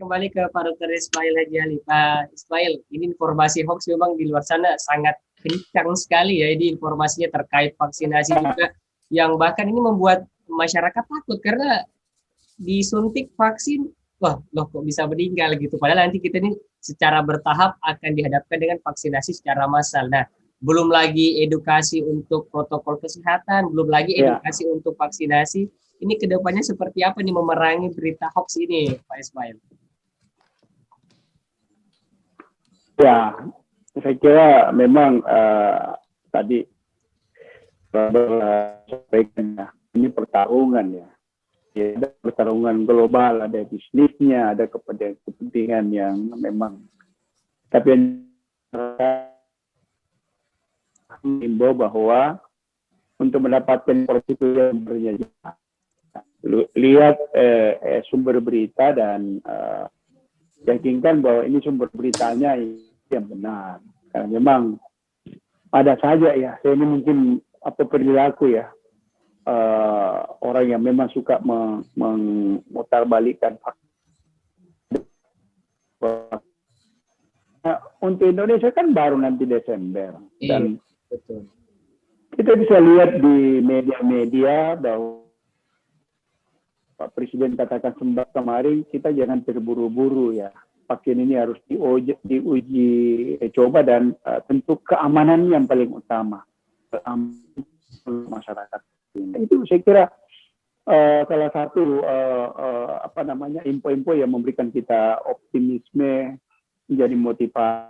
kembali ke Pak Dr. Ismail Haji Ali. Pak Ismail, ini informasi hoax memang di luar sana sangat kencang sekali ya. Ini informasinya terkait vaksinasi juga, yang bahkan ini membuat masyarakat takut karena disuntik vaksin, wah loh kok bisa meninggal gitu. Padahal nanti kita ini secara bertahap akan dihadapkan dengan vaksinasi secara massal. Nah, belum lagi edukasi untuk protokol kesehatan, belum lagi edukasi untuk vaksinasi. Ini kedepannya seperti apa nih memerangi berita hoax ini, Pak Ismail? Ya, saya kira memang tadi sampaikan ini pertarungan ya. Ada pertarungan global, ada bisnisnya, ada kepentingan yang memang. Tapi yang mengimbau bahwa untuk mendapatkan informasi yang berjanji, lihat sumber berita dan yakinkan bahwa ini sumber beritanya yang benar. Karena memang ada saja ya, saya ini mungkin perilaku ya, orang yang memang suka memutarbalikkan fakta. Untuk Indonesia kan baru nanti Desember, dan betul. Kita bisa lihat di media-media bahwa Pak Presiden katakan sempat kemarin, kita jangan terburu-buru ya. Vaksin ini harus diuji coba, dan tentu keamanan yang paling utama masyarakat. Itu saya kira salah satu info-info yang memberikan kita optimisme, menjadi motivasi.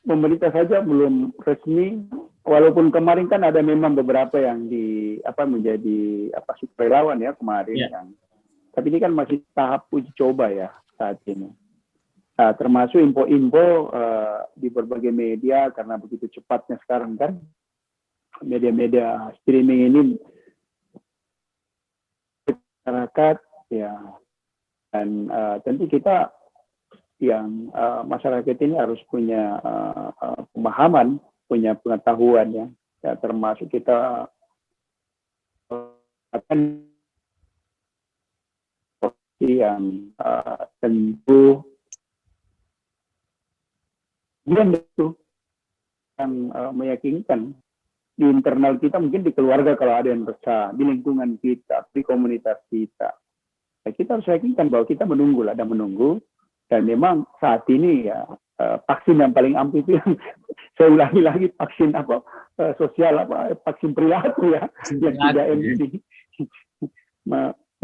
Pemerintah saja belum resmi, walaupun kemarin kan ada memang beberapa yang menjadi sukarelawan ya kemarin, tapi ini kan masih tahap uji coba ya saat ini. Nah, termasuk info-info di berbagai media, karena begitu cepatnya sekarang kan media-media streaming ini, masyarakat ya, dan tentu kita yang masyarakat ini harus punya pemahaman, punya pengetahuan ya, termasuk kita akan yang tentu itu yang meyakinkan di internal kita, mungkin di keluarga kalau ada yang resah, di lingkungan kita, di komunitas kita. Ya, kita harus yakinkan bahwa kita menunggu, dan memang saat ini ya vaksin yang paling ampuh itu yang saya ulangi lagi, vaksin sosial, vaksin perilaku ya, yang 3M ini.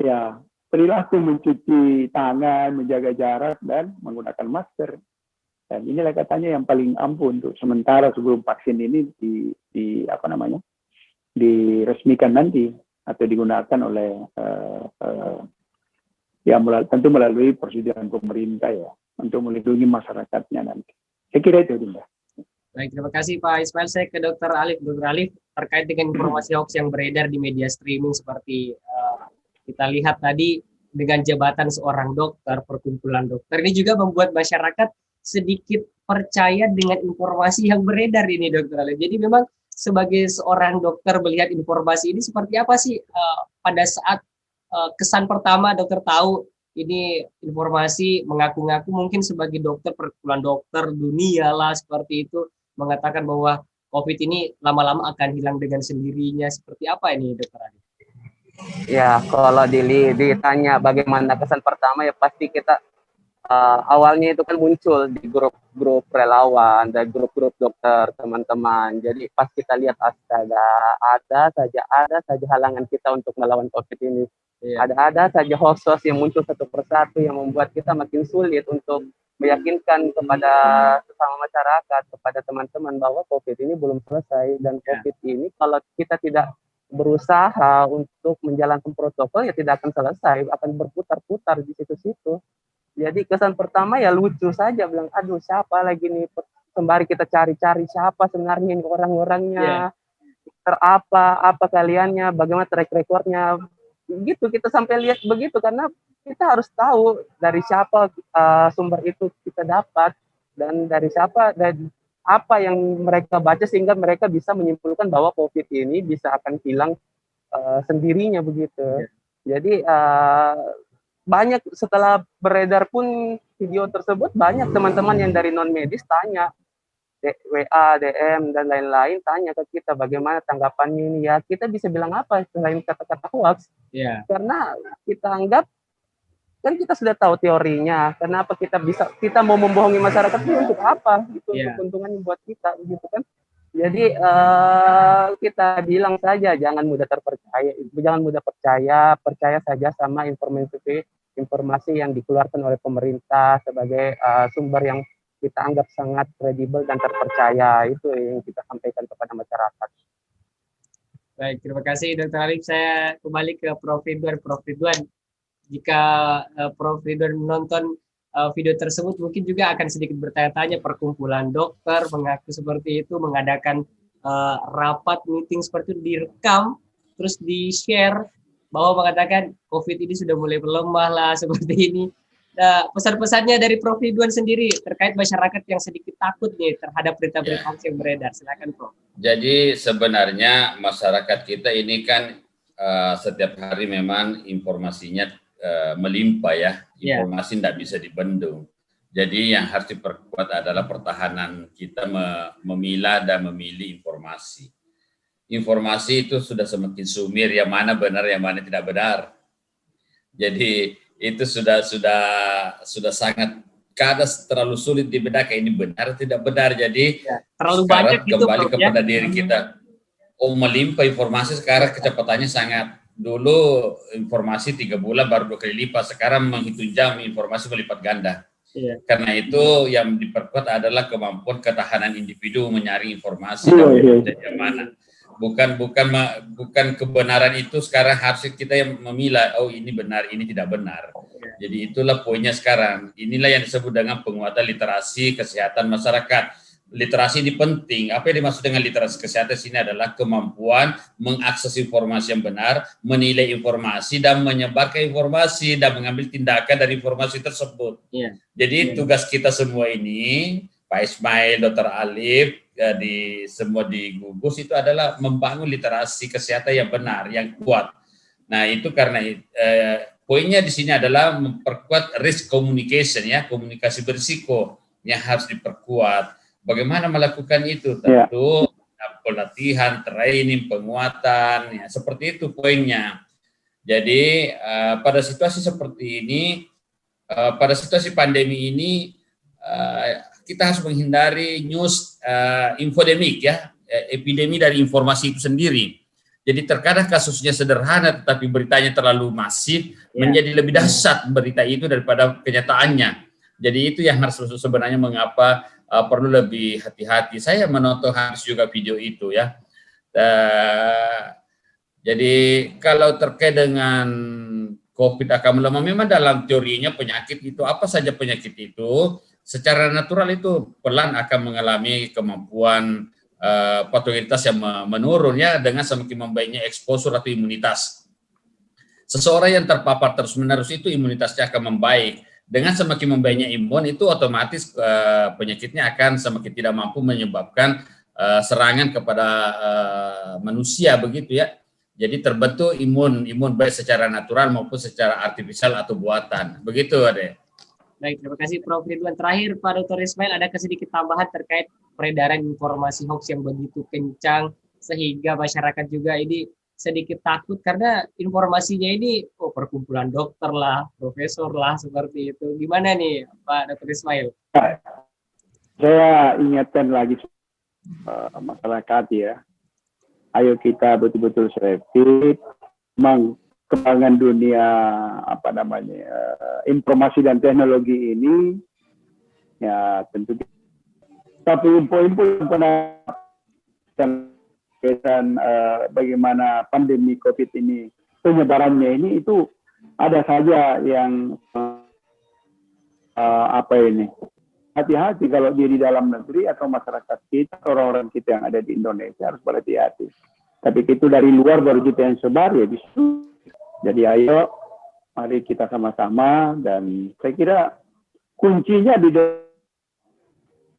Ya, perilaku mencuci tangan, menjaga jarak, dan menggunakan masker. Dan inilah katanya yang paling ampuh untuk sementara sebelum vaksin ini diresmikan nanti atau digunakan oleh tentu melalui persetujuan pemerintah ya, untuk melindungi masyarakatnya nanti. Saya kira itu, Dinda. Baik, terima kasih Pak Ismail. Saya ke Dr. Alif. Dr. Alif, terkait dengan informasi hoax yang beredar di media streaming seperti kita lihat tadi dengan jabatan seorang dokter, perkumpulan dokter, ini juga membuat masyarakat sedikit percaya dengan informasi yang beredar ini, Dr. Alif. Jadi memang sebagai seorang dokter melihat informasi ini seperti apa sih pada saat kesan pertama dokter tahu ini informasi mengaku-ngaku mungkin sebagai dokter, perkumpulan dokter dunia lah seperti itu, mengatakan bahwa COVID ini lama-lama akan hilang dengan sendirinya. Seperti apa ini, Dokter Adi? Ya, kalau ditanya bagaimana kesan pertama, ya pasti kita awalnya itu kan muncul di grup-grup relawan dan grup-grup dokter teman-teman. Jadi pas kita lihat astaga, ada saja halangan kita untuk melawan COVID ini. Ada saja hoax yang muncul satu persatu yang membuat kita makin sulit untuk meyakinkan kepada sesama masyarakat, kepada teman-teman bahwa COVID ini belum selesai, dan COVID ini kalau kita tidak berusaha untuk menjalankan protokol ya tidak akan selesai, akan berputar-putar di situ-situ. Jadi kesan pertama ya lucu saja, bilang aduh siapa lagi nih, sembari kita cari-cari siapa sebenarnya ini orang-orangnya, apa kaliannya, bagaimana track recordnya, gitu kita sampai lihat begitu, karena kita harus tahu dari siapa sumber itu kita dapat, dan dari siapa, dan apa yang mereka baca sehingga mereka bisa menyimpulkan bahwa COVID ini bisa akan hilang sendirinya begitu. Jadi banyak setelah beredar pun video tersebut, banyak teman-teman yang dari non medis tanya, WA, DM dan lain-lain, tanya ke kita bagaimana tanggapannya ini. Ya kita bisa bilang apa selain kata-kata hoax? Karena kita anggap kan kita sudah tahu teorinya. Kenapa kita mau membohongi masyarakat itu untuk apa? Gitu, untuk keuntungan buat kita, gitu kan? Jadi kita bilang saja jangan mudah percaya, percaya saja sama informasi yang dikeluarkan oleh pemerintah sebagai sumber yang kita anggap sangat kredibel dan terpercaya. Itu yang kita sampaikan kepada masyarakat. Baik, terima kasih Dr. Alif. Saya kembali ke Prof. Ridwan. Prof. Ridwan, jika Prof. Ridwan menonton video tersebut, mungkin juga akan sedikit bertanya-tanya, perkumpulan dokter mengaku seperti itu, mengadakan rapat meeting seperti itu, direkam, terus di-share, bahwa mengatakan COVID ini sudah mulai melemah lah, seperti ini. Nah, pesan-pesannya dari Prof. Ridwan sendiri terkait masyarakat yang sedikit takut nih terhadap berita-berita yang beredar. Silakan, Prof. Jadi sebenarnya masyarakat kita ini kan setiap hari memang informasinya melimpah ya, informasi tidak bisa dibendung. Jadi yang harus diperkuat adalah pertahanan kita memilah dan memilih informasi. Informasi itu sudah semakin sumir, yang mana benar, yang mana tidak benar. Jadi itu sudah sangat kadang terlalu sulit dibedakan ini benar tidak benar. Jadi terlalu banyak kembali kepada diri kita. Melimpah informasi sekarang kecepatannya sangat. Dulu informasi 3 bulan baru 2 kali lipat, sekarang menghitung jam informasi melipat ganda. Karena itu yang diperkuat adalah kemampuan ketahanan individu menyaring informasi dari mana. Bukan kebenaran itu sekarang harus kita yang memilah, oh ini benar, ini tidak benar. Jadi itulah poinnya sekarang. Inilah yang disebut dengan penguatan literasi kesehatan masyarakat. Literasi ini penting. Apa yang dimaksud dengan literasi kesehatan sini adalah kemampuan mengakses informasi yang benar, menilai informasi dan menyebarkan informasi dan mengambil tindakan dari informasi tersebut. Jadi tugas kita semua ini, Pak Ismail, Dr. Alif, semua di gugus itu adalah membangun literasi kesehatan yang benar, yang kuat. Nah itu karena poinnya di sini adalah memperkuat risk communication ya, komunikasi berisiko yang harus diperkuat. Bagaimana melakukan itu? Tentu pelatihan, training, penguatan, ya, seperti itu poinnya. Jadi pada situasi seperti ini, pada situasi pandemi ini, kita harus menghindari news infodemik ya, epidemi dari informasi itu sendiri. Jadi terkadang kasusnya sederhana, tetapi beritanya terlalu masif, menjadi lebih dahsyat berita itu daripada kenyataannya. Jadi itu yang harus sebenarnya mengapa perlu lebih hati-hati. Saya menonton harus juga video itu ya. Jadi kalau terkait dengan COVID akan melemah, memang dalam teorinya penyakit itu, apa saja penyakit itu, secara natural itu pelan akan mengalami kemampuan patogenitas yang menurun ya, dengan semakin membaiknya eksposur atau imunitas. Seseorang yang terpapar terus-menerus itu imunitasnya akan membaik. Dengan semakin membaiknya imun itu otomatis penyakitnya akan semakin tidak mampu menyebabkan serangan kepada manusia begitu ya. Jadi terbentuk imun baik secara natural maupun secara artifisial atau buatan. Begitu Ade. Baik, terima kasih Prof. Ridwan. Terakhir Pak Dr. Ismail, ada sedikit tambahan terkait peredaran informasi hoax yang begitu kencang sehingga masyarakat juga ini sedikit takut karena informasinya ini perkumpulan dokter lah, profesor lah, seperti itu. Gimana nih Pak Dr. Ismail? Saya ingatkan lagi masyarakat ya, ayo kita betul-betul selektif. Memang kembangan dunia informasi dan teknologi ini ya tentu, tapi info-info yang pernah dan bagaimana pandemi COVID ini penyebarannya ini, itu ada saja yang hati-hati kalau dia di dalam negeri atau masyarakat kita, orang-orang kita yang ada di Indonesia harus berhati-hati. Tapi itu dari luar baru kita yang sebar ya bisa. Jadi ayo mari kita sama-sama, dan saya kira kuncinya di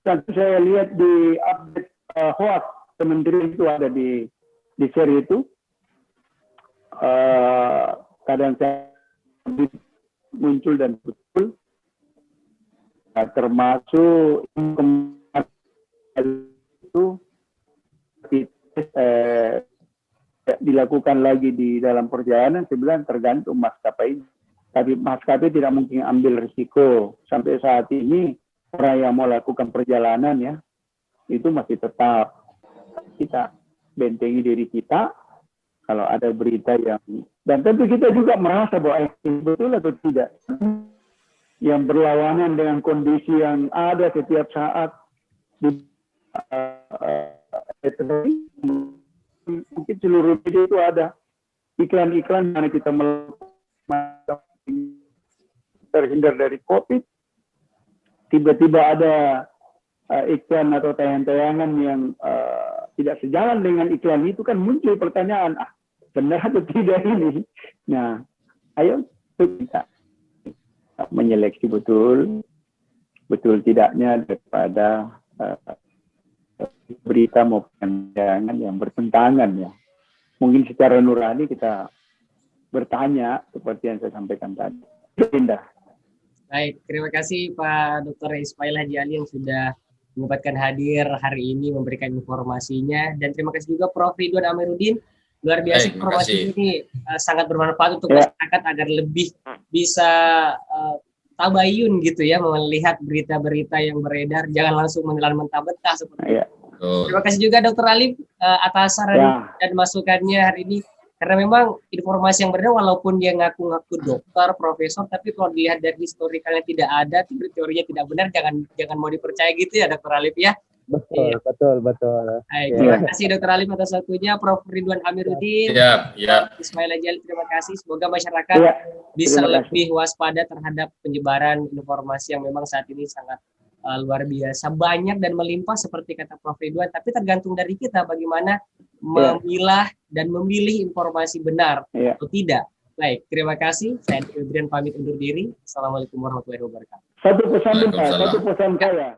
tentu saya lihat di update hoax Kementerian itu ada di share itu, kadang saya muncul dan betul, termasuk itu dilakukan lagi di dalam perjalanan, saya bilang tergantung maskapai. Tapi maskapai tidak mungkin ambil risiko. Sampai saat ini orang yang mau lakukan perjalanan ya, itu masih tetap kita bentengi diri kita kalau ada berita yang, dan tentu kita juga merasa bahwa betul atau tidak, yang berlawanan dengan kondisi yang ada setiap saat di mungkin seluruh media itu ada iklan-iklan mana kita terhindar dari COVID, tiba-tiba ada iklan atau tayangan-tayangan yang tidak sejalan dengan iklan itu, kan muncul pertanyaan, benar atau tidak ini? Nah, ayo kita menyeleksi betul tidaknya daripada berita maupun tayangan yang bertentangan ya. Mungkin secara nurani kita bertanya seperti yang saya sampaikan tadi. Indah. Baik, terima kasih Pak Dr. Ismail Haji Ali yang sudah menyempatkan hadir hari ini memberikan informasinya, dan terima kasih juga Prof. Ridwan Amiruddin. Luar biasa informasi ini sangat bermanfaat untuk masyarakat agar lebih bisa tabayun gitu ya, melihat berita-berita yang beredar, jangan langsung menelan mentah-mentah seperti itu. Terima kasih juga Dr. Alif atas saran dan masukannya hari ini. Karena memang informasi yang beredar walaupun dia ngaku-ngaku dokter, profesor, tapi kalau dilihat dari historikalnya tidak ada, teorinya tidak benar, jangan mau dipercaya gitu ya Dr. Alif ya. Betul. Baik, terima kasih Dr. Alif atas waktunya. Prof. Ridwan Amiruddin, Ismail Haji Ali, terima kasih. Semoga masyarakat bisa lebih waspada terhadap penyebaran informasi yang memang saat ini sangat luar biasa banyak dan melimpah seperti kata Prof. Ridwan, tapi tergantung dari kita bagaimana memilah dan memilih informasi benar atau tidak. Baik, terima kasih. Saya Adrian pamit undur diri. Assalamualaikum warahmatullahi wabarakatuh. Satu pesan saya.